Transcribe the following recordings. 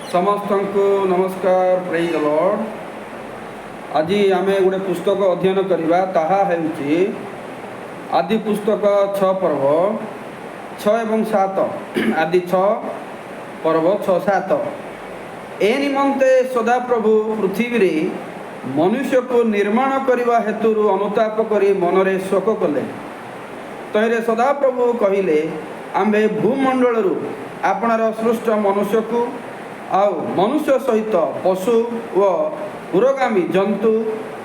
समस्त को नमस्कार, प्रेज द लॉर्ड। आज आम गोटे पुस्तक अध्ययन करवा ताहा हेउची आदि पुस्तक 6 पर्व 6 एवं 7 आदि 6 पर्व 6 7 ए निमंते सदाप्रभु पृथ्वी रे मनुष्य को निर्माण करने हेतु अनुताप करी मनरे शोक कले। तहिरे सदाप्रभु कहिले आम्भे भूमंडल आपणार सृष्ट मनुष्य को आउ मनुष्य सहित पशु व पुरोगामी जंतु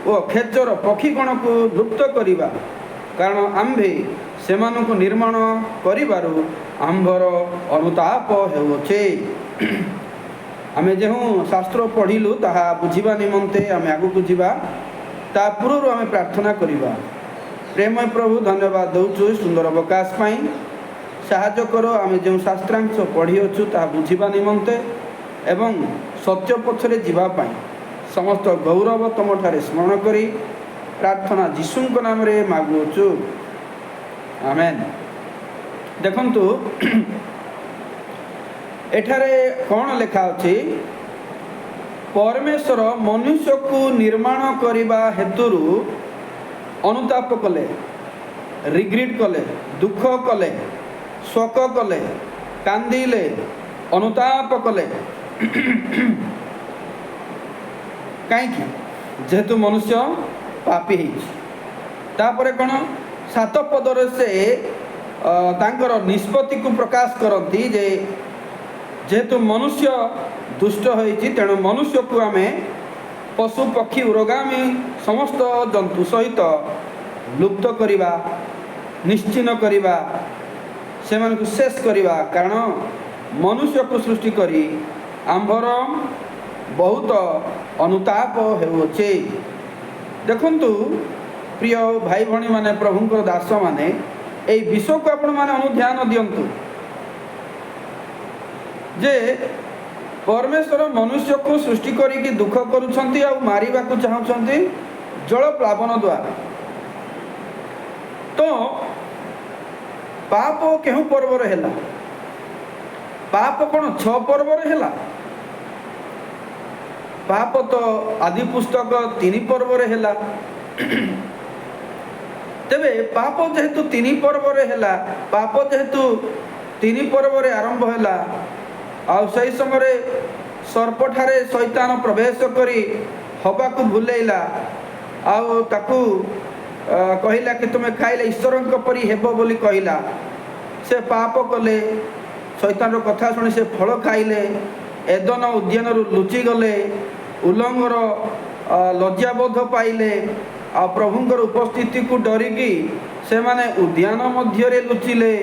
व खेचर पक्षीगण को लुप्त करिबा, कारण आम्भे सेमानकु निर्माण करिबारु आम्भर अनुताप हेउछे। आमे जेहु शास्त्र पढ़िलु ताहा बुझिबा निमंते आमे आगु जीवा ता पूर्व आमे प्रार्थना करिबा। प्रेमय प्रभु धन्यवाद दउछु सुंदर अवकाश पाई। साहाय्य करो आमे जेहु शास्त्रांश पढ़ी अछु ता बुझिबा निमंते एवं सत्य पथरे जीवा पाई समस्त गौरव तुम ठारे स्मरण करी प्रार्थना जीशुଙ୍କ नाम रे मागुछु, आमेन। देखंतु एठारे कौन लिखा अछि, परमेश्वर मनुष्य को निर्माण करिबा हेतु अनुताप कले, रिग्रेट कले, दुख कले, शोक कले, कांदिले, अनुताप कले। कहीं जेहेतु मनुष्य पापी तापरे कौन 7 पदर से तांकर निष्पत्ति को प्रकाश करती जे जेहेतु मनुष्य दुष्ट होइछि तेणु मनुष्य को आमे पशु पक्षी उरोगामी समस्त जंतु सहित लुप्त करिबा, निश्चिन्न करिबा, सेमान को शेष करिबा, कारण मनुष्य को सृष्टि करी आंभर बहुत अनुताप हेउछे। देखंतु प्रिय भाई भणी माने प्रभुंकर दास माने एई विषय को आपण माने अनुध्यान दियंतु जे परमेश्वर मनुष्य को सृष्टि करी दुख करुछंती आ मारिबा को चाहुछंती जल प्लावन द्वारा। तो पाप केहु पर्व रे हैला? पाप कौन 6 पर्व रे हैला? पाप तो आदि पुस्तक 3 पर्व रे हैला। तेबे पाप जेहेतु 3 पर्व रे हैला, पाप जेहेतु 3 पर्व रे आरंभ हैला आ सही समय सर्प ठारे शैतान प्रवेश करी हवा को भूलेला आ ताकू कहिला कि तुम खाइले ईश्वर परी हेबो बोली कहिला। से पाप कले, शैतान कथा शुणी से फल खाइले, एदन उद्यान लुचि गले, उल्लंघर लज्जाबोध पाइले आ प्रभुंकर उपस्थिति को डरिकी से माने उद्यान मध्य लुचिले।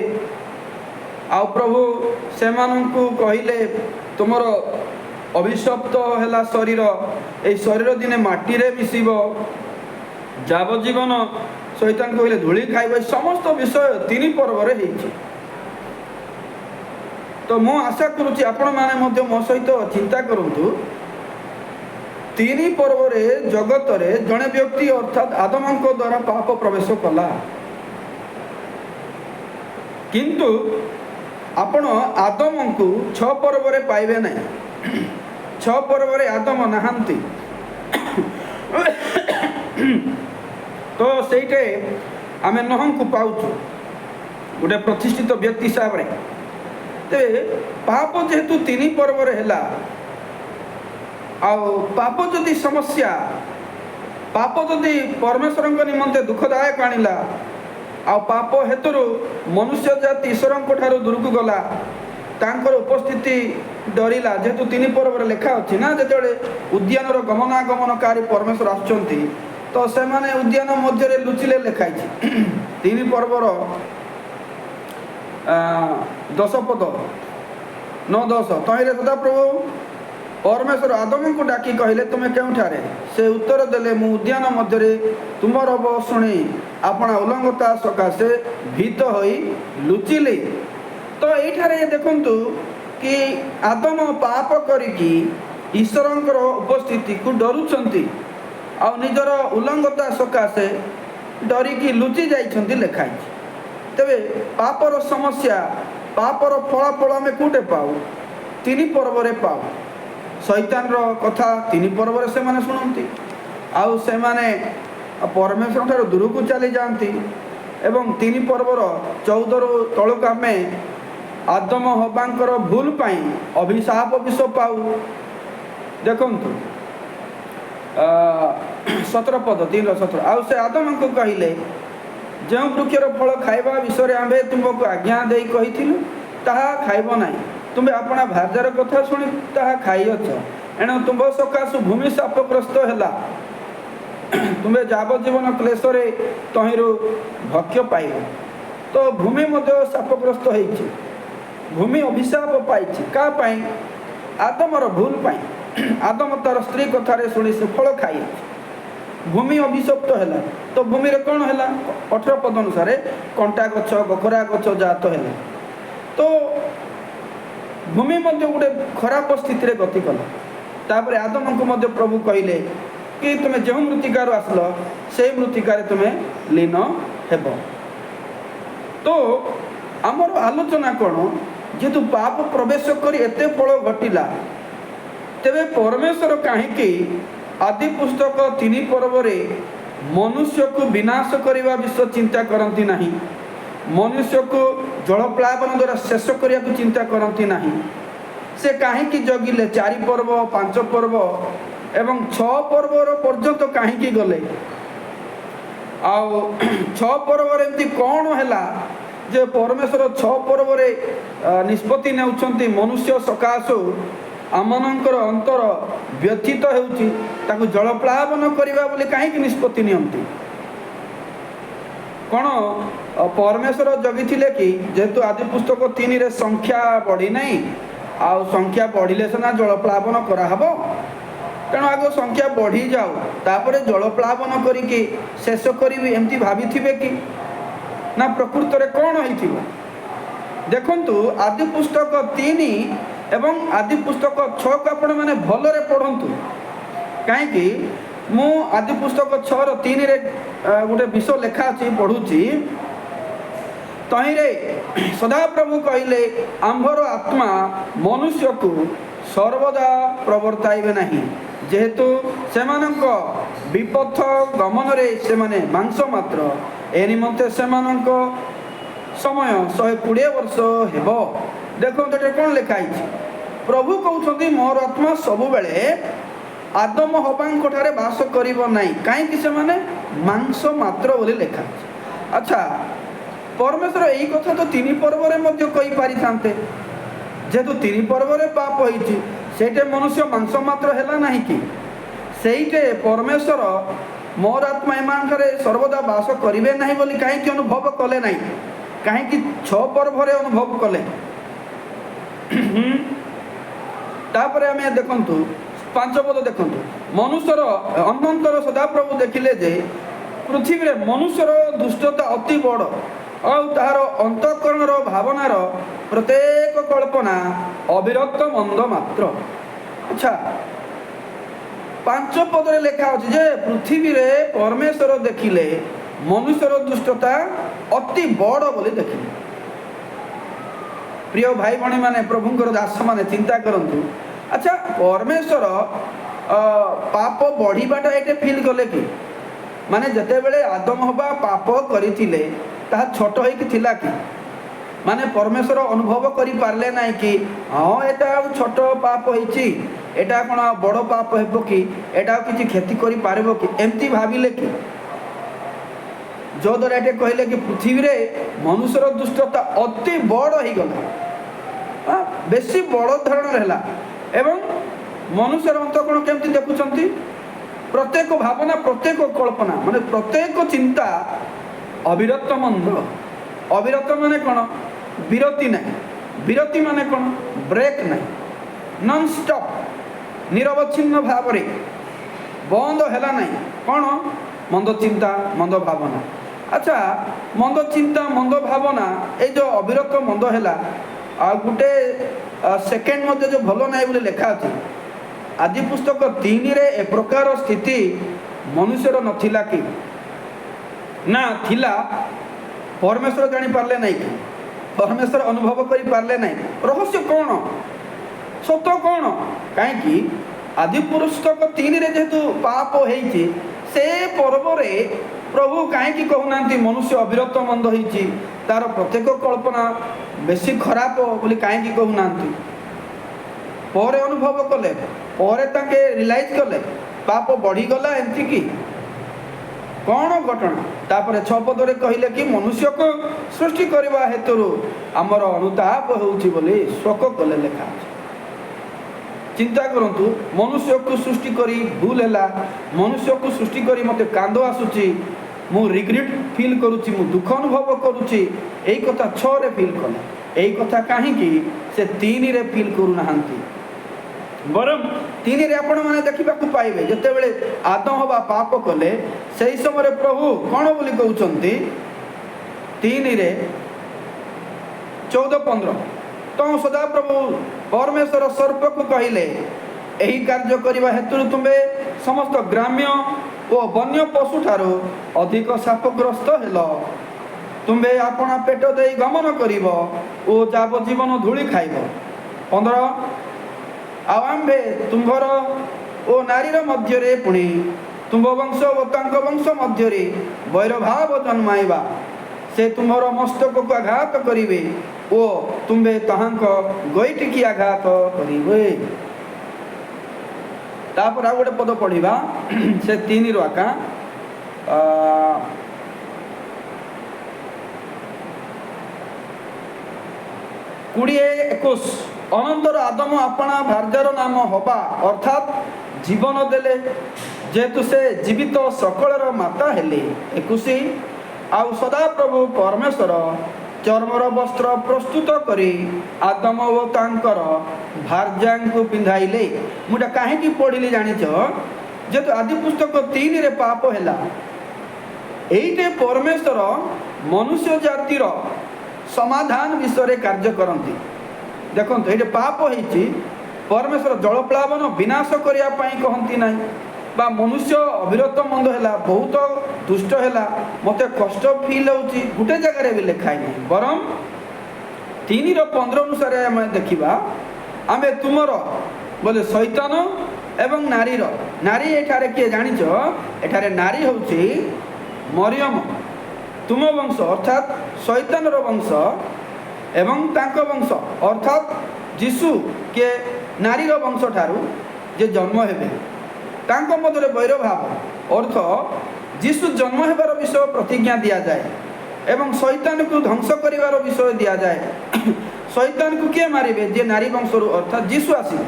आ प्रभु से कहिले तुमर अभिशप्त है शरीर, ए शरीर दिने माटी रे मिसिबो, जावजीवन शैतान कहले धूली खाइब। समस्त विषय 3 पर्व रे हेछि। तो मु आशा करुच्ची आपण माने मध्य मो सहित चिंता करंतु 3 पर्व रे जगत रे जड़े व्यक्ति अर्थात आदमंक द्वारा पाप प्रवेश कला, किंतु आपण आदम को 6 पर्व रे पाइबे नहीं। 6 पर्व रे आदम नहांती। तो सेठे आमे नहं को पाउछु गोटे प्रतिष्ठित व्यक्ति हिसाब रे। ते पाप जेहेतु 3 पर्व रे हैला आ पाप जदि समस्या, पाप जदि परमेश्वर निमंते दुखदायक आनिला आ पाप हेतु मनुष्य जाति ईश्वर ठारू दूर को गला, तांकर उपस्थिति डरिला। जेहेतु 3 पर्व रे लेखा अछि ना, जेतेबेले उद्यान रो गमनागमनकारी परमेश्वर आछंती तो से माने उद्यान मध्य रे लुचिले लेखाई 3 पर्व रो 10 पद 9 10। तहिरे सदा प्रभु परमेश्वर आदम को डाकी कहले तुमे केउठारे? से उत्तर देले मु उद्यान मध्य रे तुमर बस शुणी आपणा उल्लंघता सकाशे भीत होई लुचिले। तो एठारे देखंतु कि आदम पाप करिकी ईश्वरंकर उपस्थिति को डरुचंती आ निजर उल्लंघता सकाशे डरिकी लुचि जाइछंती लेखाई। तेबे पापर समस्या, पापर फलाफल आमे कोटे पाऊ? 3 पर्व रे पाऊ। शैतान कथा 3 पर्व से माने शुणती आउ से माने परमेश्वर ठार दूर को चली जाती एवं 3 पर्वर 14 रु तलक आम आदम हबांकर भूल पाई अभिशाप विष पाऊ। देखु 17 पद 3:17 आउ से आदम को कहले जो वृक्षर फल खाइबा विषय आम्भे तुमको आज्ञा दे कही ताहा खाइब ना तुम्हें अपना भार्यार कथा शुणी ताहा खाइछ एणु तुम सकाशु भूमि शापग्रस्त है तुम्हें जावजीवन क्लेश तहिरु भक्ष्य पाइब। तो भूमि शापग्रस्त हो भूमि अभिशाप पाई क्या आदमर भूल पाई आदम तार स्त्री कथार शुणी से फल खाई भूमि अभिशप्त है। तो भूमि कौन है 18 पद अनुसार कंटा गछ गखरा गछ जात है। तो भूमि गोटे खराब स्थिति गति कला तापर आदम को प्रभु कहले कि तुम्हें जो मृत्तिकार आसल से मृत्तिकार तुम्हें लीन हेब। तो आमर आलोचना कौन जेतु पाप प्रवेश कर एते फल घटिला तेरे परमेश्वर कहीं आदि पुस्तक 3 पर्व मनुष्य को विनाश करने विषय चिंता करती नहीं मनुष्य को जलप्लावन द्वारा शेष करने को चिंता करती नहीं से कहीं जगिले 4 पर्व 5 पर्व एवं 6 पर्व पर्यंत कहीं गले आउ 6 पर्व एमती कौन है जे परमेश्वर 6 पर्व निष्पत्ति नेउछंती मनुष्य सकाशु आमनकर अंतर व्यथित होउची ताकु जलप्लावन करबा बोली काहे कि निष्पत्ति नियंती कौन परमेश्वर जगिथिले कि जेहेतु आदि पुस्तक 3 रे संख्या बढ़ी नहीं आउ संख्या बढ़िले सना जलप्लावन कराहबो तेणु आग संख्या बढ़ी जाऊ तापर जलप्लावन करिके शेष करी एमती भाविथिबे कि ना प्रकृत रे कौन होइथिबो। देखंतु आदि पुस्तक 3 एवं आदि पुस्तक 6 को आपण माने भलरे पढ़ंतु कहीं मु आदि पुस्तक 6:3 रे गोटे विषय लेखा अछि पढ़ुची तहिरे सदा प्रभु कहले आंभर आत्मा मनुष्य को सर्वदा प्रवर्ताइबे नहीं जेहेतु सेमानक विपथ गमन रे सेमाने मांस मात्र ए निमंते सेमानक समय 120 वर्ष हेबो। देखो तो कौन लिखाई प्रभु कहते मोर आत्मा सब बेले आदम हबांक ठारे बास करिबो नहीं कहीं से माने मांस मात्र बोली लिखा। अच्छा परमेश्वर यही कथा तो 3 पर्व मध्ये कही पारि थांते जेहेतु 3 पर्व पाप होइछि सेटे मनुष्य मांस मात्र हैला नहीं कि सेइटे परमेश्वर मोर आत्मा एमान ठारे सर्वदा बास करिवे नहीं बोली कहीं अनुभव कले नहीं कहीं 6 पर्व अनुभव कले। तापर आम देखु 5 पद देखु मनुष्यर अनंतर सदाप्रभु देखिले जे पृथ्वी रे मनुष्यर दुष्टता अति बड़ और तार अंतःकरण भावनार प्रत्येक कल्पना अविरत मंद मात्र। अच्छा 5 पद लेखा अच्छे जे पृथ्वी रे परमेश्वर देखिले मनुष्यर दुष्टता अति बड़ बोली देखिले। प्रिय भाई भणी माने प्रभुंकर दास माने चिंता करंतु। अच्छा परमेश्वर पाप बढ़ीबाटा एटे फील कले कि माने जते बेले आदम हबा पाप करिथिले ता छोट होई कि थिला कि माने परमेश्वर अनुभव करि पारले नाही कि हां एटा छोट पाप होईची एटा कोन बड़ पाप हेबो कि एटा किछि क्षति करि पारबो कि एम्ति भाबिले कि जो द्वारा एटे कहले कि पृथ्वी रे मनुष्यर दुष्टता अति बड़ होई गला बेसी बड़ धरण रहला एवं मनुष्यर अंतःकरण केमती देखुचंती प्रत्येक भावना प्रत्येक कल्पना माने प्रत्येक चिंता अविरत मंद। अविरत माने कौन विरति नहीं विरति माने कौन ब्रेक नहीं नॉन स्टॉप निरवच्छिन्न भाव रे बंद हैला नहीं कौन मंद चिंता मंद भावना। अच्छा मंद चिंता मंद भावना ए जो अविरत मंद हैला आ गुटे सेकेंड मध्य जो भलो नहीं बोले लेखा अछि आदि पुस्तक 3 रे ए प्रकार स्थिति मनुष्यर नथिला कि ना थिला परमेश्वर जानी पारले नहीं कि परमेश्वर अनुभव करि पारले नहीं रहस्य कौन ସତ କ'ଣ? କାହିଁକି ଆଦି ପୁସ୍ତକ 3ରେ ଯେହେତୁ ପାପ ହେଇଛି, ସେ ପର୍ବରେ ପ୍ରଭୁ କାହିଁକି କହୁନାହାନ୍ତି ମନୁଷ୍ୟ ଅବିରତ ମନ୍ଦ ହେଇଛି, ତାର ପ୍ରତ୍ୟେକ କଳ୍ପନା ବେଶୀ ଖରାପ ବୋଲି କାହିଁକି କହୁନାହାନ୍ତି? ପରେ ଅନୁଭବ କଲେ, ପରେ ତାଙ୍କେ ରିଲାଇଜ୍ କଲେ ପାପ ବଢ଼ିଗଲା। ଏମିତି କି କ'ଣ ଘଟଣା? ତାପରେ 6 ପଦରେ କହିଲେ କି ମନୁଷ୍ୟକୁ ସୃଷ୍ଟି କରିବା ହେତୁରୁ ଆମର ଅନୁତାପ ହେଉଛି ବୋଲି ଶୋକ କଲେ ଲେଖା ଅଛି। ଚିନ୍ତା କରନ୍ତୁ, ମନୁଷ୍ୟକୁ ସୃଷ୍ଟି କରି ଭୁଲ ହେଲା, ମନୁଷ୍ୟକୁ ସୃଷ୍ଟି କରି ମୋତେ କାନ୍ଦ ଆସୁଛି, ମୁଁ ରିଗ୍ରେଟ୍ ଫିଲ୍ କରୁଛି, ମୁଁ ଦୁଃଖ ଅନୁଭବ କରୁଛି। ଏଇ କଥା 6ରେ ଫିଲ୍ କଲେ। ଏଇ କଥା କାହିଁକି ସେ 3ରେ ଫିଲ୍ କରୁନାହାନ୍ତି? ବରଂ 3ରେ ଆପଣମାନେ ଦେଖିବାକୁ ପାଇବେ, ଯେତେବେଳେ ଆଦମ ହବା ପାପ କଲେ ସେହି ସମୟରେ ପ୍ରଭୁ କ'ଣ ବୋଲି କହୁଛନ୍ତି? 3ରେ 14-15 ତ ସଦାପ୍ରଭୁ ପରମେଶ୍ୱର ସର୍ପକୁ କହିଲେ, ଏହି କାର୍ଯ୍ୟ କରିବା ହେତୁରୁ ତୁମେ ସମସ୍ତ ଗ୍ରାମ୍ୟ ଓ ବନ୍ୟ ପଶୁଠାରୁ ଅଧିକ ଶାପଗ୍ରସ୍ତ ହେଲ। ତୁମେ ଆପଣା ପେଟ ଦେଇ ଗମନ କରିବ ଓ ଯାବଜୀବନ ଧୂଳି ଖାଇବ। 15 ଆଉ ଆମ୍ଭେ ତୁମ୍ଭର ଓ ନାରୀର ମଧ୍ୟରେ ପୁଣି ତୁମ୍ଭ ବଂଶ ଓ ତାଙ୍କ ବଂଶ ମଧ୍ୟରେ ବୈରଭାବ ଜନ୍ମାଇବା। ସେ ତୁମ୍ଭର ମସ୍ତକକୁ ଆଘାତ କରିବେ ଓ ତୁମ୍ଭେ ତାହାଙ୍କ ଗୋଇଠିକି ଆଘାତ କରିବେ। ତାପରେ ଆଉ ଗୋଟେ ପଦ ପଢ଼ିବା, ସେ 3ରୁ ଆକା 20-21 ଅନନ୍ତର ଆଦମ ଆପଣା ଭାର୍ଯ୍ୟାର ନାମ ହବା ଅର୍ଥାତ୍ ଜୀବନ ଦେଲେ, ଯେହେତୁ ସେ ଜୀବିତ ସକଳର ମାତା ହେଲେ। 21 ଆଉ ସଦାପ୍ରଭୁ ପରମେଶ୍ୱର ଚର୍ମର ବସ୍ତ୍ର ପ୍ରସ୍ତୁତ କରି ଆଦମ ଓ ତାଙ୍କର ଭାର୍ଯ୍ୟାଙ୍କୁ ପିନ୍ଧାଇଲେ। ମୁଁ ଏଟା କାହିଁକି ପଢ଼ିଲି ଜାଣିଛ? ଯେହେତୁ ଆଦି ପୁସ୍ତକ 3ରେ ପାପ ହେଲା, ଏଇଠି ପରମେଶ୍ୱର ମନୁଷ୍ୟ ଜାତିର ସମାଧାନ ବିଷୟରେ କାର୍ଯ୍ୟ କରନ୍ତି। ଦେଖନ୍ତୁ, ଏଇଠି ପାପ ହେଇଛି, ପରମେଶ୍ୱର ଜଳପ୍ଳାବନ ବିନାଶ କରିବା ପାଇଁ କହନ୍ତି ନାହିଁ, ବା ମନୁଷ୍ୟ ଅବିରତ ମନ୍ଦ ହେଲା, ବହୁତ ଦୁଷ୍ଟ ହେଲା, ମୋତେ କଷ୍ଟ ଫିଲ୍ ହେଉଛି, ଗୋଟେ ଜାଗାରେ ବି ଲେଖା ନାହିଁ। ବରଂ 3:15 ଅନୁସାରେ ଆମେ ଦେଖିବା, ଆମେ ତୁମର ବୋଲେ ଶୈତାନ ଏବଂ ନାରୀର, ନାରୀ ଏଠାରେ କିଏ ଜାଣିଛ? ଏଠାରେ ନାରୀ ହେଉଛି ମରିୟମ, ତୁମ ବଂଶ ଅର୍ଥାତ୍ ଶୈତାନର ବଂଶ, ଏବଂ ତାଙ୍କ ବଂଶ ଅର୍ଥାତ୍ ଯୀଶୁ କିଏ ନାରୀର ବଂଶ ଠାରୁ ଯେ ଜନ୍ମ ହେବେ, ତାଙ୍କ ମଧ୍ୟରେ ବୈରଭାବ ଅର୍ଥ ଯୀଶୁ ଜନ୍ମ ହେବାର ବିଷୟ ପ୍ରତିଜ୍ଞା ଦିଆଯାଏ ଏବଂ ଶୈତାନକୁ ଧ୍ୱଂସ କରିବାର ବିଷୟ ଦିଆଯାଏ। ଶୈତାନକୁ କିଏ ମାରିବେ? ଯେ ନାରୀ ବଂଶରୁ ଅର୍ଥାତ୍ ଯୀଶୁ ଆସିବେ,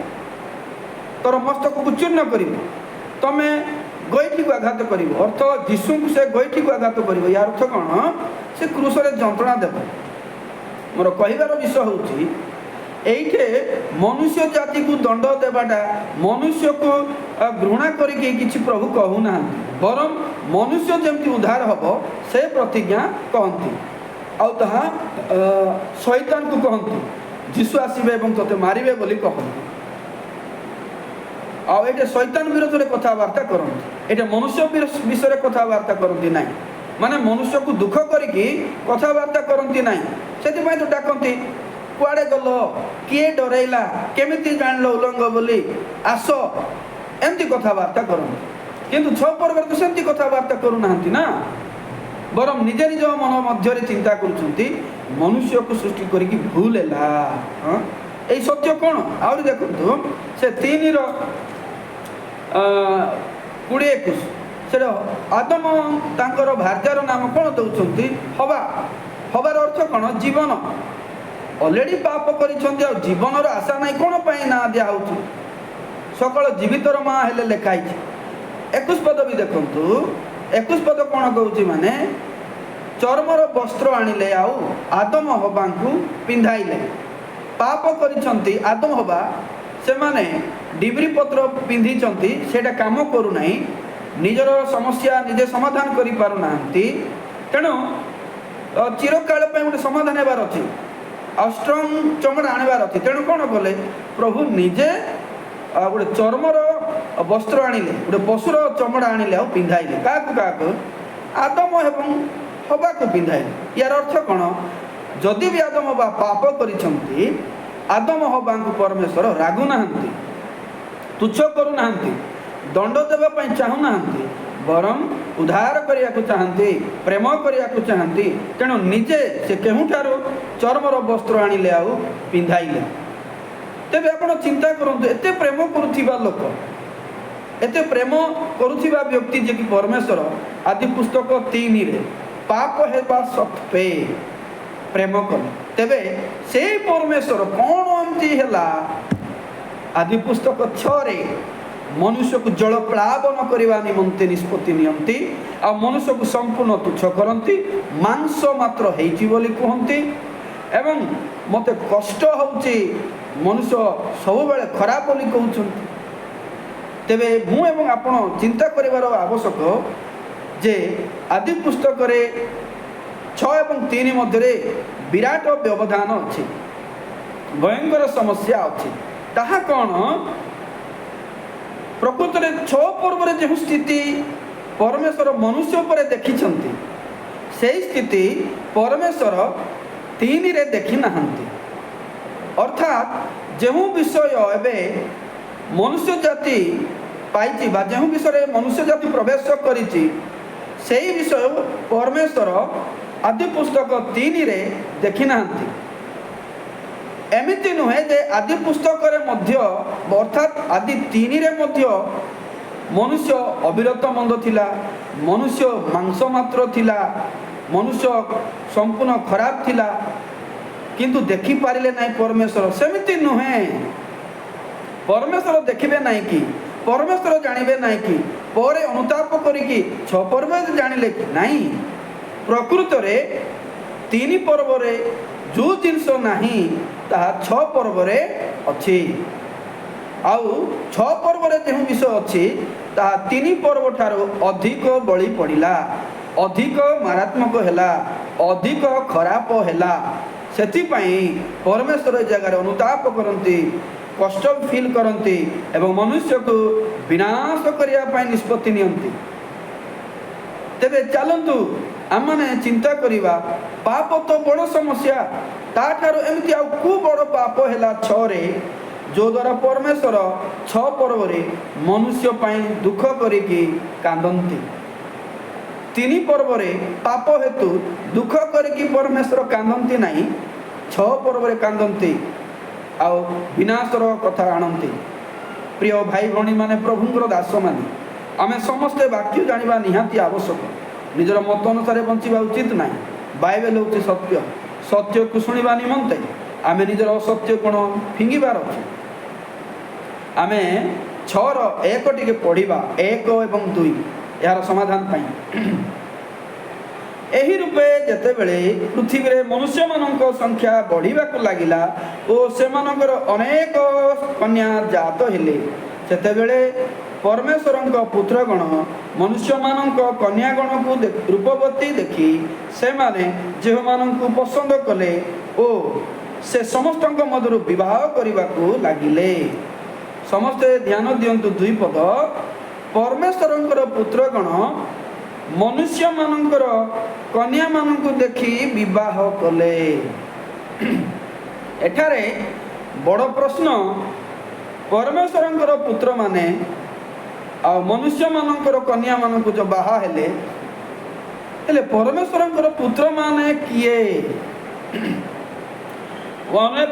ତୋର ମସ୍ତକକୁ ଚୂର୍ଣ୍ଣ କରିବ, ତମେ ଗୋଇଠିକୁ ଆଘାତ କରିବ, ଅର୍ଥ ଯୀଶୁଙ୍କୁ ସେ ଗୋଇଠିକୁ ଆଘାତ କରିବ। ୟାର ଅର୍ଥ କ'ଣ? ସେ କ୍ରୁଶରେ ଯନ୍ତ୍ରଣା ଦେବ। ମୋର କହିବାର ବିଷୟ ହେଉଛି, এইটে মনুষ্য জাতিକୁ ଦଣ୍ଡ ଦେବାଟା ମନୁଷ୍ୟକୁ ଘୃଣା କରିକି କିଛି ପ୍ରଭୁ କହୁନାହାନ୍ତି, ବରଂ ମନୁଷ୍ୟ ଯେମିତି ଉଦ୍ଧାର ହେବ ସେ ପ୍ରତିଜ୍ଞା କହନ୍ତି। ଆଉ ତାହା ଶୈତାନକୁ କହନ୍ତି, ଯୀଶୁ ଆସିବେ ଏବଂ ତୋତେ ମାରିବେ ବୋଲି କହନ୍ତି। ଆଉ ଏଇଟା ଶୈତାନ ବିରୋଧରେ କଥାବାର୍ତ୍ତା କରନ୍ତି, ଏଇଟା ମନୁଷ୍ୟ ବିଷୟରେ କଥାବାର୍ତ୍ତା କରନ୍ତି ନାହିଁ, ମାନେ ମନୁଷ୍ୟକୁ ଦୁଃଖ କରିକି କଥାବାର୍ତ୍ତା କରନ୍ତି ନାହିଁ। ସେଥିପାଇଁ ତ ଡାକନ୍ତି, କୁଆଡ଼େ ଗଲ, କିଏ ଡରେଇଲା, କେମିତି ଜାଣିଲ ଉଲଙ୍ଗ ବୋଲି, ଆସ, ଏମିତି କଥାବାର୍ତ୍ତା କରନ୍ତି। କିନ୍ତୁ 6 ପର୍ବରେ ତ ସେମିତି କଥାବାର୍ତ୍ତା କରୁନାହାନ୍ତି ନା, ବରଂ ନିଜେ ନିଜ ମନ ମଧ୍ୟରେ ଚିନ୍ତା କରୁଛନ୍ତି ମନୁଷ୍ୟକୁ ସୃଷ୍ଟି କରିକି ଭୁଲ ହେଲା। ଏଇ ସତ୍ୟ କ'ଣ? ଆହୁରି ଦେଖନ୍ତୁ, ସେ 3:20 ସେଟା ଆଦମ ତାଙ୍କର ଭାର୍ଯ୍ୟାର ନାମ କ'ଣ ଦେଉଛନ୍ତି? ହବା। ହବାର ଅର୍ଥ କ'ଣ? ଜୀବନ। ଅଲରେଡ଼ି ପାପ କରିଛନ୍ତି, ଆଉ ଜୀବନର ଆଶା ନାହିଁ, କ'ଣ ପାଇଁ ନାଁ ଦିଆହେଉଛି? ସକଳ ଜୀବିତର ମା ହେଲେ ଲେଖା ହେଇଛି। 21 ପଦ ବି ଦେଖନ୍ତୁ, 21 ପଦ କ'ଣ କହୁଛି? ମାନେ ଚର୍ମର ବସ୍ତ୍ର ଆଣିଲେ ଆଉ ଆଦମ ହବାଙ୍କୁ ପିନ୍ଧାଇଲେ। ପାପ କରିଛନ୍ତି ଆଦମ ହବା, ସେମାନେ ଡିବ୍ରି ପତ୍ର ପିନ୍ଧିଛନ୍ତି, ସେଇଟା କାମ କରୁନାହିଁ, ନିଜର ସମସ୍ୟା ନିଜେ ସମାଧାନ କରିପାରୁନାହାନ୍ତି। ତେଣୁ ଚିରକାଳ ପାଇଁ ଗୋଟେ ସମାଧାନ ହେବାର ଅଛି, ଆଉ ଷ୍ଟ୍ରଙ୍ଗ ଚମଡ଼ା ଆଣିବାର ଅଛି। ତେଣୁ କ'ଣ କଲେ? ପ୍ରଭୁ ନିଜେ ଗୋଟେ ଚର୍ମର ବସ୍ତ୍ର ଆଣିଲେ, ଗୋଟେ ପଶୁର ଚମଡ଼ା ଆଣିଲେ ଆଉ ପିନ୍ଧାଇଲେ। କାହାକୁ କାହାକୁ? ଆଦମ ଏବଂ ହବାକୁ ପିନ୍ଧାଇଲେ। ୟାର ଅର୍ଥ କ'ଣ? ଯଦି ବି ଆଦମ ହବା ପାପ କରିଛନ୍ତି, ଆଦମ ହବାଙ୍କୁ ପରମେଶ୍ୱର ରାଗୁନାହାନ୍ତି, ତୁଚ୍ଛ କରୁନାହାନ୍ତି, ଦଣ୍ଡ ଦେବା ପାଇଁ ଚାହୁଁନାହାନ୍ତି, ବରଂ ଉଦ୍ଧାର କରିବାକୁ ଚାହାନ୍ତି, ପ୍ରେମ କରିବାକୁ ଚାହାନ୍ତି। ତେଣୁ ନିଜେ ସେ କେଉଁଠାରୁ ଚର୍ମର ବସ୍ତ୍ର ଆଣିଲେ ଆଉ ପିନ୍ଧାଇଲେ। ତେବେ ଆପଣ ଚିନ୍ତା କରନ୍ତୁ, ଏତେ ପ୍ରେମ କରୁଥିବା ଲୋକ, ଏତେ ପ୍ରେମ କରୁଥିବା ବ୍ୟକ୍ତି ଯେ କି ପରମେଶ୍ୱର ଆଦି ପୁସ୍ତକ 3ରେ ପାପ ହେବା ସତ୍ତ୍ୱେ ପ୍ରେମ କଲେ, ତେବେ ସେଇ ପରମେଶ୍ୱର କ'ଣ ଏମିତି ହେଲା ଆଦି ପୁସ୍ତକ 6ରେ ମନୁଷ୍ୟକୁ ଜଳ ପ୍ଳାବନ କରିବା ନିମନ୍ତେ ନିଷ୍ପତ୍ତି ନିଅନ୍ତି, ଆଉ ମନୁଷ୍ୟକୁ ସମ୍ପୂର୍ଣ୍ଣ ତୁଚ୍ଛ କରନ୍ତି, ମାଂସ ମାତ୍ର ହେଇଛି ବୋଲି କୁହନ୍ତି, ଏବଂ ମୋତେ କଷ୍ଟ ହେଉଛି, ମନୁଷ୍ୟ ସବୁବେଳେ ଖରାପ ବୋଲି କହୁଛନ୍ତି। ତେବେ ମୁଁ ଏବଂ ଆପଣ ଚିନ୍ତା କରିବାର ଆବଶ୍ୟକ ଯେ ଆଦି ପୁସ୍ତକରେ 6 ଏବଂ 3 ମଧ୍ୟରେ ବିରାଟ ବ୍ୟବଧାନ ଅଛି, ଭୟଙ୍କର ସମସ୍ୟା ଅଛି। ତାହା କ'ଣ? ପ୍ରକୃତରେ 6 ପର୍ବରେ ଯେଉଁ ସ୍ଥିତି ପରମେଶ୍ୱର ମନୁଷ୍ୟ ଉପରେ ଦେଖିଛନ୍ତି, ସେହି ସ୍ଥିତି ପରମେଶ୍ୱର 3ରେ ଦେଖି ନାହାନ୍ତି। ଅର୍ଥାତ୍ ଯେଉଁ ବିଷୟ ଏବେ ମନୁଷ୍ୟ ଜାତି ପାଇଛି ବା ଯେଉଁ ବିଷୟରେ ମନୁଷ୍ୟ ଜାତି ପ୍ରବେଶ କରିଛି, ସେହି ବିଷୟ ପରମେଶ୍ୱର ଆଦି ପୁସ୍ତକ 3ରେ ଦେଖି ନାହାନ୍ତି। ଏମିତି ନୁହେଁ ଯେ ଆଦି ପୁସ୍ତକରେ ମଧ୍ୟ ଅର୍ଥାତ୍ ଆଦି 3ରେ ମଧ୍ୟ ମନୁଷ୍ୟ ଅବିରତ ମନ୍ଦ ଥିଲା, ମନୁଷ୍ୟ ମାଂସ ମାତ୍ର ଥିଲା, ମନୁଷ୍ୟ ସମ୍ପୂର୍ଣ୍ଣ ଖରାପ ଥିଲା, କିନ୍ତୁ ଦେଖିପାରିଲେ ନାହିଁ ପରମେଶ୍ୱର। ସେମିତି ନୁହେଁ। ପରମେଶ୍ୱର ଦେଖିବେ ନାହିଁ କି, ପରମେଶ୍ୱର ଜାଣିବେ ନାହିଁ କି, ପରେ ଅନୁତାପ କରିକି 6 ପର୍ବରେ ଜାଣିଲେ କି ନାହିଁ? ପ୍ରକୃତରେ 3 ପର୍ବରେ ଯେଉଁ ଜିନିଷ ନାହିଁ ତାହା 6 ପର୍ବରେ ଅଛି, ଆଉ 6 ପର୍ବରେ ଯେଉଁ ବିଷୟ ଅଛି ତାହା 3 ପର୍ବ ଠାରୁ ଅଧିକ ବଳି ପଡ଼ିଲା, ଅଧିକ ମାରାତ୍ମକ ହେଲା, ଅଧିକ ଖରାପ ହେଲା। ସେଥିପାଇଁ ପରମେଶ୍ୱର ଏ ଜାଗାରେ ଅନୁତାପ କରନ୍ତି, କଷ୍ଟ ଫିଲ୍ କରନ୍ତି ଏବଂ ମନୁଷ୍ୟକୁ ବିନାଶ କରିବା ପାଇଁ ନିଷ୍ପତ୍ତି ନିଅନ୍ତି। ତେବେ ଚାଲନ୍ତୁ ଆମମାନେ ଚିନ୍ତା କରିବା, ପାପ ତ ବଡ଼ ସମସ୍ୟା, ତାଠାରୁ ଏମିତି ଆଉ କେଉଁ ବଡ଼ ପାପ ହେଲା 6ରେ, ଯଦ୍ୱାରା ପରମେଶ୍ୱର 6 ପର୍ବରେ ମନୁଷ୍ୟ ପାଇଁ ଦୁଃଖ କରିକି କାନ୍ଦନ୍ତି। 3 ପର୍ବରେ ପାପ ହେତୁ ଦୁଃଖ କରିକି ପରମେଶ୍ୱର କାନ୍ଦନ୍ତି ନାହିଁ, 6 ପର୍ବରେ କାନ୍ଦନ୍ତି ଆଉ ବିନାଶର କଥା ଆଣନ୍ତି। ପ୍ରିୟ ଭାଇ ଭଉଣୀମାନେ, ପ୍ରଭୁଙ୍କର ଦାସମାନେ, ଆମେ ସମସ୍ତେ ବାକ୍ୟ ଜାଣିବା ନିହାତି ଆବଶ୍ୟକ। ନିଜର ମତ ଅନୁସାରେ ବଞ୍ଚିବା ଉଚିତ ନାହିଁ। ବାଇବେଲ ହେଉଛି ସତ୍ୟ। ସତ୍ୟକୁ ଶୁଣିବା ନିମନ୍ତେ ଆମେ ନିଜର ଅସତ୍ୟ କ'ଣ ଫିଙ୍ଗିବାର ଅଛି। ଆମେ 6ର 1 ଟିକେ ପଢ଼ିବା, 1 ଏବଂ 2 ଏହାର ସମାଧାନ ପାଇଁ। ଏହି ରୂପେ ଯେତେବେଳେ ପୃଥିବୀରେ ମନୁଷ୍ୟମାନଙ୍କ ସଂଖ୍ୟା ବଢ଼ିବାକୁ ଲାଗିଲା ଓ ସେମାନଙ୍କର ଅନେକ କନ୍ୟା ଜାତ ହେଲେ, ସେତେବେଳେ ପରମେଶ୍ୱରଙ୍କ ପୁତ୍ରଗଣ ମନୁଷ୍ୟମାନଙ୍କ କନ୍ୟାଗଣକୁ ରୂପବତୀ ଦେଖି ସେମାନେ ଯେଉଁମାନଙ୍କୁ ପସନ୍ଦ କଲେ ଓ ସେ ସମସ୍ତଙ୍କ ମଧ୍ୟରୁ ବିବାହ କରିବାକୁ ଲାଗିଲେ। ସମସ୍ତେ ଧ୍ୟାନ ଦିଅନ୍ତୁ 2 ପଦ। ପରମେଶ୍ୱରଙ୍କର ପୁତ୍ରଗଣ ମନୁଷ୍ୟମାନଙ୍କର କନ୍ୟାମାନଙ୍କୁ ଦେଖି ବିବାହ କଲେ। ଏଠାରେ ବଡ଼ ପ୍ରଶ୍ନ, ପରମେଶ୍ୱରଙ୍କର ପୁତ୍ରମାନେ ଆଉ ମନୁଷ୍ୟମାନଙ୍କର କନ୍ୟାମାନଙ୍କୁ ଯେଉଁ ବାହା ହେଲେ, ହେଲେ ପରମେଶ୍ୱରଙ୍କର ପୁତ୍ରମାନେ କିଏ?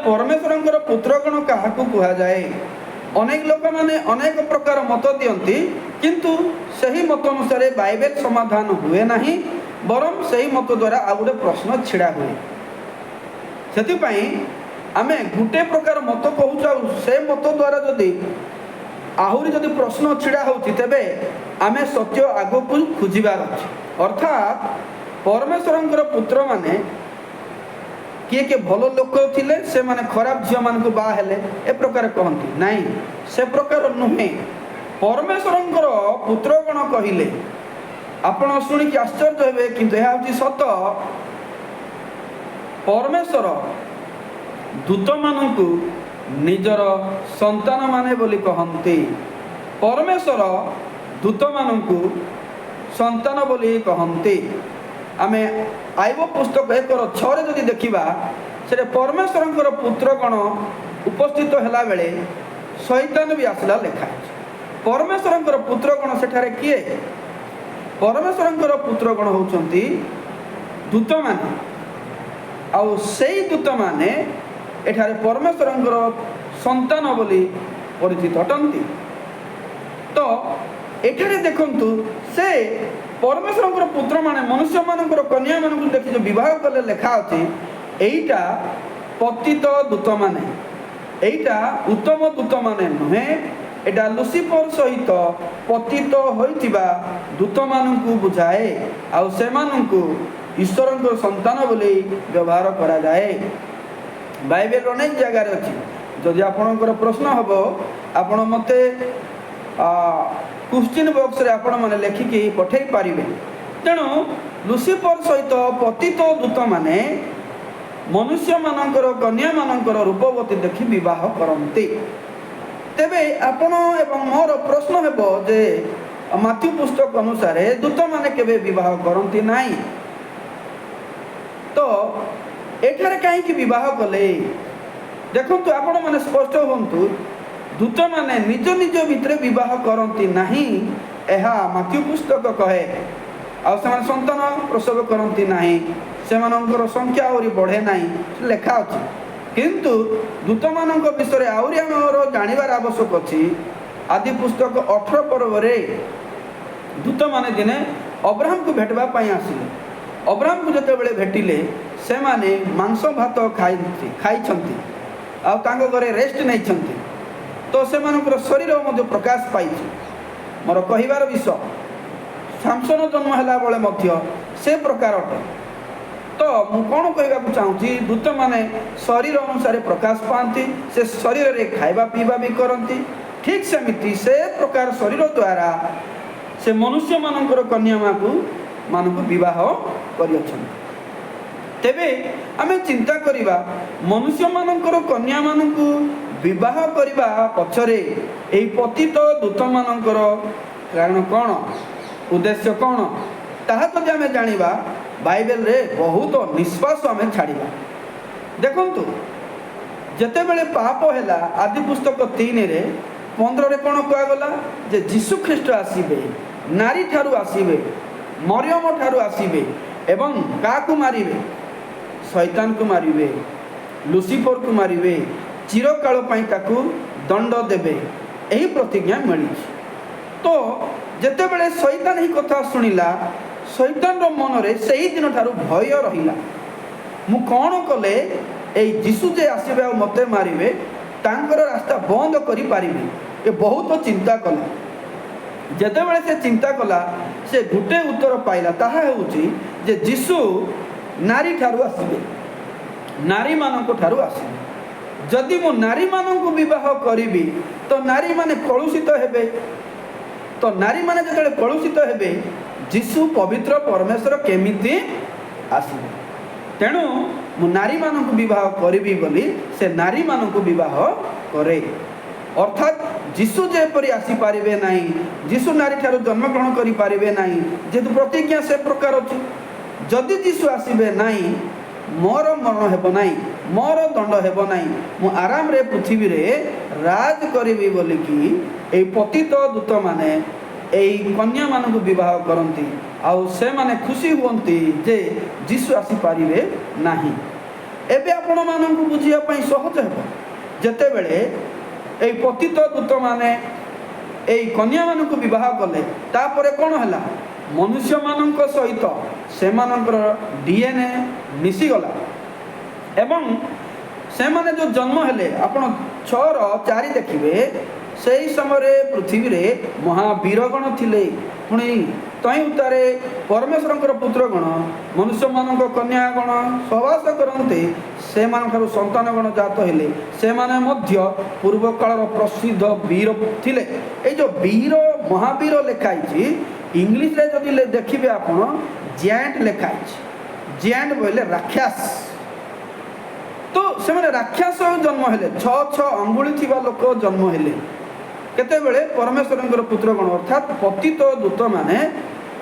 ପରମେଶ୍ୱରଙ୍କର ପୁତ୍ରଗଣ କାହାକୁ କୁହାଯାଏ? ଅନେକ ଲୋକମାନେ ଅନେକ ପ୍ରକାର ମତ ଦିଅନ୍ତି, କିନ୍ତୁ ସେହି ମତ ଅନୁସାରେ ବାଇବେଲ ସମାଧାନ ହୁଏ ନାହିଁ, ବରଂ ସେହି ମତ ଦ୍ୱାରା ଆଉ ଗୋଟେ ପ୍ରଶ୍ନ ଛିଡ଼ା ହୁଏ। ସେଥିପାଇଁ ଆମେ ଗୋଟେ ପ୍ରକାର ମତ କହୁଛୁ, ଆଉ ସେ ମତ ଦ୍ୱାରା ଆହୁରି ଯଦି ପ୍ରଶ୍ନ ଛିଡ଼ା ହେଉଛି, ତେବେ ଆମେ ସତ୍ୟ ଆଗକୁ ଖୋଜିବାର ଅଛି। ଅର୍ଥାତ୍ ପରମେଶ୍ୱରଙ୍କର ପୁତ୍ରମାନେ କିଏ କିଏ ଭଲ ଲୋକ ଥିଲେ, ସେମାନେ ଖରାପ ଝିଅମାନଙ୍କୁ ବାହା ହେଲେ, ଏ ପ୍ରକାର କହନ୍ତି ନାହିଁ। ସେ ପ୍ରକାର ନୁହେଁ। ପରମେଶ୍ୱରଙ୍କର ପୁତ୍ରଗଣ କହିଲେ, ଆପଣ ଶୁଣିକି ଆଶ୍ଚର୍ଯ୍ୟ ହେବେ, କିନ୍ତୁ ଏହା ହେଉଛି ସତ। ପରମେଶ୍ୱର ଦୂତମାନଙ୍କୁ ନିଜର ସନ୍ତାନମାନେ ବୋଲି କହନ୍ତି। ପରମେଶ୍ୱର ଦୂତମାନଙ୍କୁ ସନ୍ତାନ ବୋଲି କହନ୍ତି। ଆମେ ଆଇବ ପୁସ୍ତକ 1:6 ଯଦି ଦେଖିବା, से परमेश्वर पुत्र गण उपस्थित होला बेले शैतान भी आसला लेखा परमेश्वर पुत्र गण सेठारे किए परमेश्वर पुत्र गण होउचंती दूत माने आउ सेई दूत माने एठारे परमेश्वर संतान बोली परिचित अटंती तो एठारे देखंतु से परमेश्वर पुत्र माने मनुष्य मानकर कन्या मानक देखि जो विवाह कले लेखा अछि एइटा पतित दूत माने एइटा उत्तम दूत माने नुहे एटा लुसिफर सहित पतित होइतिबा दूत मानकु बुझाए आउ से मानकु ईश्वर संतान बोली व्यवहार करा जाए बाइबल अनेक जगह अच्छी जदि आपणकर प्रश्न हम आपण मते क्वेश्चन बॉक्स रे आपण माने लिखिकी पठेई पारिबे तेणु लुसिफर सहित पतित दूत माने मनुष्य मानकर कन्या मानकर रूपवती देखि विवाह करंती तेबे आपण एवं मोर प्रश्न हेबो जे माथ्यू पुस्तक अनुसार दूत माने केबे विवाह करंती नाही तो एठारे कहीं विवाह कले देखंतु आपण माने स्पष्ट होंतु दूत माने निज निज भितर विवाह करंती नाही एहा माथ्यू पुस्तक कहे आ समान संतान प्रसव करंती नाही सेमानंकर संख्या और बढ़े नाही लेखा अछि किंतु दूत मानक विषय आउरी हमर जानिबार आवश्यक अछि आदि पुस्तक 18 पर्व रे दूत माने दिने अब्राहम को भेटबा पई आसिले अब्राहम को जते बेले भेटिले से माने मांस भात खाई आ तांको घरे रेस्ट नहीं छंती तो से मानकर शरीर मध्य प्रकाश पाई मोर कहिबार विषय सामसन जन्म हैला बेले मध्य से प्रकार अटे तो मु कौन कहवाक चाहूँगी दूत माने शरीर अनुसार प्रकाश पाती से शरीर रे खाइबा पीवा भी करती ठीक सेमिति से प्रकार शरीर द्वारा से मनुष्य मानकर कन्या मानक विवाह करियछन तेबे आमे चिंता करिबा मनुष्य मानकर कन्या मानकु विवाह करिबा पछरे एई पतित दूत मानकर कारण कौन उद्देश्य कौन ताहा तो आमे जानिबा बाइबल रे बहुत निश्वास आमे छाड़िबा देखंतु जते बेले पाप हैला आदि पुस्तक 3 रे 15 रे कोन कहया गला जे यीशु ख्रीष्ट आसीबे नारी ठारू आसीबे मरियम ठारू आसीबे एवं काकु मारिबे शैतान को मारिबे लुसिफर को मारिबे चिरकाल पई ताकू दंड देबे एही प्रतिज्ञा मिली तो जते बेले शैतान ही कथा सुनिला शैतान रो मन रे सही दिन ठारू भय रहिला मु कोन कले ए यीशु जे आसीबे आ मते मारिबे तांकर रास्ता बंद करि पारिबे ए बहुत चिंता कला जते बेले से चिंता कला से गुटे उत्तर पाइला ताहा हेउची जे यीशु नारी ठारू आसीबे नारी मानक ठारू आसीबे जदि मु नारी मानक विवाह करिबी तो नारी माने कलुषित हेबे तो नारी माने जतले कलुषित हेबे यीशु पवित्र परमेश्वर केमिति आसीबे तेणु मु नारी मानक विवाह करिबी बोली से नारी मानक विवाह करे अर्थात यीशु जेपरि आसी पारिबे नाही यीशु नारी ठारू जन्म ग्रहण करि पारिबे नाही जेतु प्रतिज्ञा से प्रकार अछि जदि यीशु आसीबे नाही मोर मरण हेबो नाही मोर दंड हेबो नाही मु आराम रे पृथ्वी रे राज करिबी बोली कि ए पतित दूत माने एई कन्या मानक विवाह करंती आउ से माने खुशी हुंती जे यीशु आसी पारिबे नाही एबे आपण मानक बुझिया पई सहज हेबो जते बेले एई पतित दूत माने एई कन्या मानक विवाह कले तापरे कोन हला मनुष्य मानक सहित से मानकर डीएनए मिसी गला एवं से माने जो जन्म हेले आपण 6:4 देखिबे सेही समय पृथ्वी रे महावीरगण थिले पुणी तई उतारे परमेश्वर पुत्रगण मनुष्य मानक कन्यागण सहवास करते से मानकर संतान गण जात हेले से माने मध्य पूर्व कालर प्रसिद्ध वीर थिले ए जो वीर महावीर लिखाई इंग्लिश रे जदि देखिबे आपण जैंट लिखाई जैंट बोले राक्षस तो से माने राक्षस जन्म हेले 6 अंगुली थिबा लोक जन्म हेले केते बेले परमेश्वर पुत्रगण अर्थात पतित दूत माने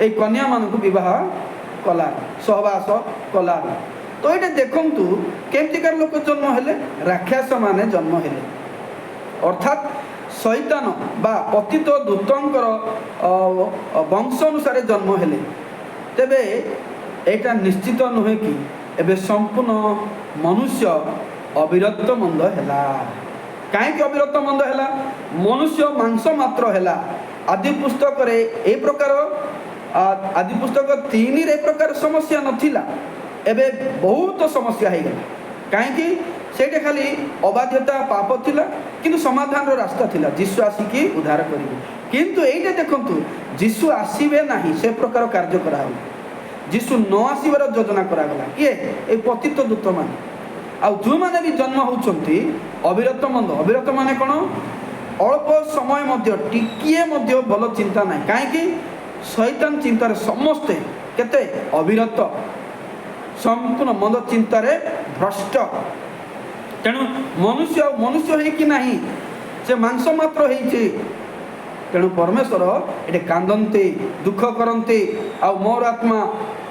ए कन्या मानक विवाह कला सहवास कला तो ये देखु केमतिकार लोक जन्म हेले राक्षस माने जन्म हेले अर्थात शैतान बा पतित दूतंकर वंश अनुसार जन्म हेले तेबे एटा निश्चित नुहे कि एबे संपूर्ण मनुष्य अविरत मंद हैला कहीं अविरत मंद हैला मनुष्य मांस मात्र हैला आदि पुस्तक रे ए प्रकार आदि पुस्तक 3 रे प्रकार समस्या नथिला एबे बहुत समस्या है कहीं सेटे खाली अबाध्यता पाप थिला किंतु समाधान रो रास्ता थिला जीशु आसिकी उद्धार करिवे किंतु एइटे देखंतु जीशु आसीबे नाही से प्रकार कार्य करा हो जीशु न आसीबार योजना करा गला किए ए पतित दूत मान आ जो माने भी जन्म होउचंती अविरत माने कोन अल्प समय मध्य टिकिए मध्य भल चिंता नाही काहे कि शैतान चिंतार समस्ते केते अविरत संपूर्ण मंद चिंतार भ्रष्ट तेणु मनुष्य है कि नहीं से मांस मात्र है तेणु परमेश्वर ये कांदते दुख करते आ मोर आत्मा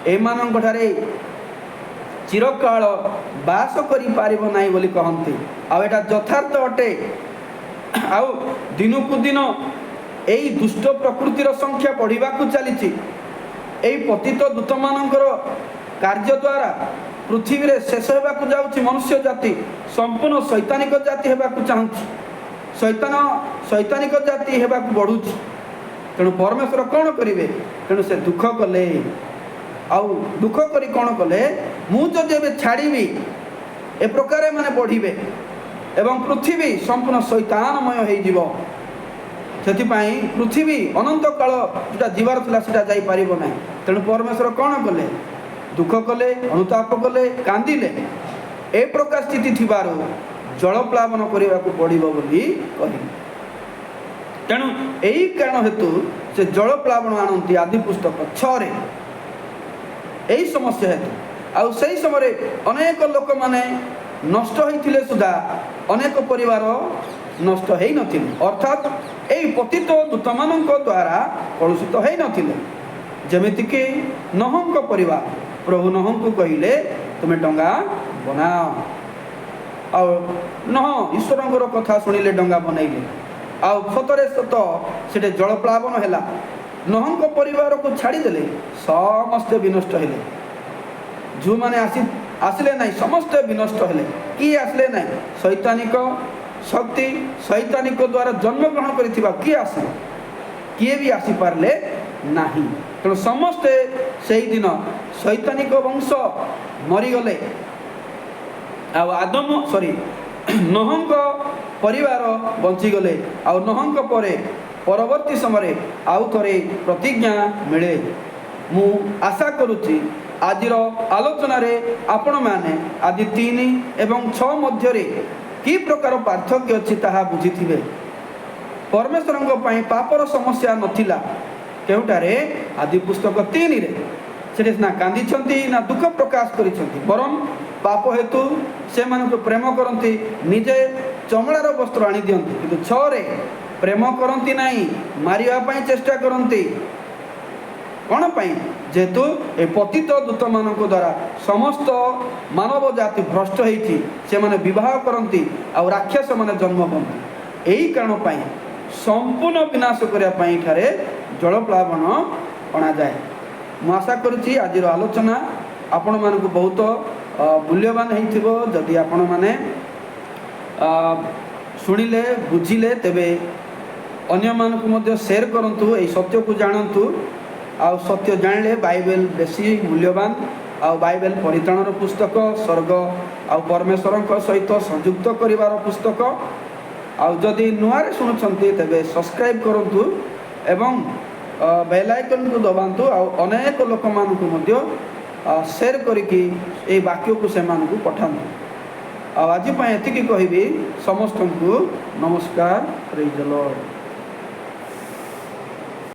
एमानंठारे चिरकाल बास करि पारिबो नाही बोली कहते आ एटा यथार्थ अटे आ दिनकु दिन एई दुष्ट प्रकृतिर संख्या बढ़िबा को चलीछि एई पतित दूत मानकर कार्य द्वारा पृथ्वी रे शेष होगा जाऊँगी मनुष्य जाति संपूर्ण शैतानिक जाति होगा चाहूँगी शैतानिक जाति होगा बढ़ुची तेणु परमेश्वर कौन करेंगे तेणु से दुख कले आउ दुख करी कौन कले मुझे छाड़ी ए प्रकार माने बढ़े एवं पृथ्वी संपूर्ण शैतानमय हो पृथ्वी अनंत काल जोटा जीवार था जा पार ना तेणु परमेश्वर कौन कले दुख कले अनुताप कले कांदिले ए प्रकार स्थिति थिबारो जल प्लावन करने को पड़ो बोली कही तेणु यही कारण हेतु से जल प्लावन आनती आदि पुस्तक 6 रे यही समस्या हेतु आउ सही समय अनेक लोक माने नष्ट होइथिले सुधा अनेक परिवार नष्ट हेई नथिले अर्थात एई पतित दूत मानक द्वारा कलुषित हेई नथिले जेमिति कि नहंक परिवार प्रभु नह को कहले तुम्हें डंगा बनाओ आ नह ईश्वर कथा शुणिले डंगा बनइले आउ सतरे सत से जल प्लावन है नहंक परिवार को छाड़ीदे समस्ते विनष्ट हेले जो मैंने आसिले ना समस्ते विनष्ट हेले किए आसिले ना शैतानिक शक्ति शैतानिक द्वारा जन्म ग्रहण कर किए आस किए भी आसी पारले नाही तेणु समस्ते से दिन शैतानिक वंश मरीगले आदम सॉरी नहंक परिवार बंचीगले आउ नहंक परे परवर्ती समय आउ थरे प्रतिज्ञा मिले मु आशा करुच्ची आजिर आलोचन रे आपण माने आदि 3 एवं 6 मध्य कि प्रकार पार्थक्य अच्छी ताहा बुझीथिबे परमेश्वर पापर समस्या नथिला केउटारे आदि पुस्तक 3 रे से ना कांदी ना दुख प्रकाश करिसेंती बरम पाप हेतु से मानको प्रेम करती निजे चमड़ार वस्त्र आनी दियंती किंतु 6 रे प्रेम करती नाही मारिया पई चेष्टा करती कौन पाई जेहेतु ए पतित दूत मानक द्वारा समस्त मानव जाति भ्रष्ट होती से माने विवाह करती आ राक्षस माने जन्म पाती यही कारण पाई संपूर्ण विनाश करने जल प्लावन अणा जाए मु आशा करुच्ची आज आलोचना आपण मानक बहुत मूल्यवान हो जदि आपण माने शुणिले बुझिले तेबे अन्य मानक मध्य शेयर करंतु ए सत्य को जानतु आ सत्य जानले बाइबल बेसी मूल्यवान आ बाइबल परित्राणर पुस्तक स्वर्ग आ परमेश्वर सहित संयुक्त करिवार पुस्तक आ जदि नुआरे शुणुछंती तेबे सब्सक्राइब करंतु एवं बेल आइकन को दबांतु आ अनेक लोक मानकु मध्य शेयर करिकी ए वाक्य को से मानकु पठांतु आज एतिकी कहबी समस्त को नमस्कार प्रेज द लॉर्ड।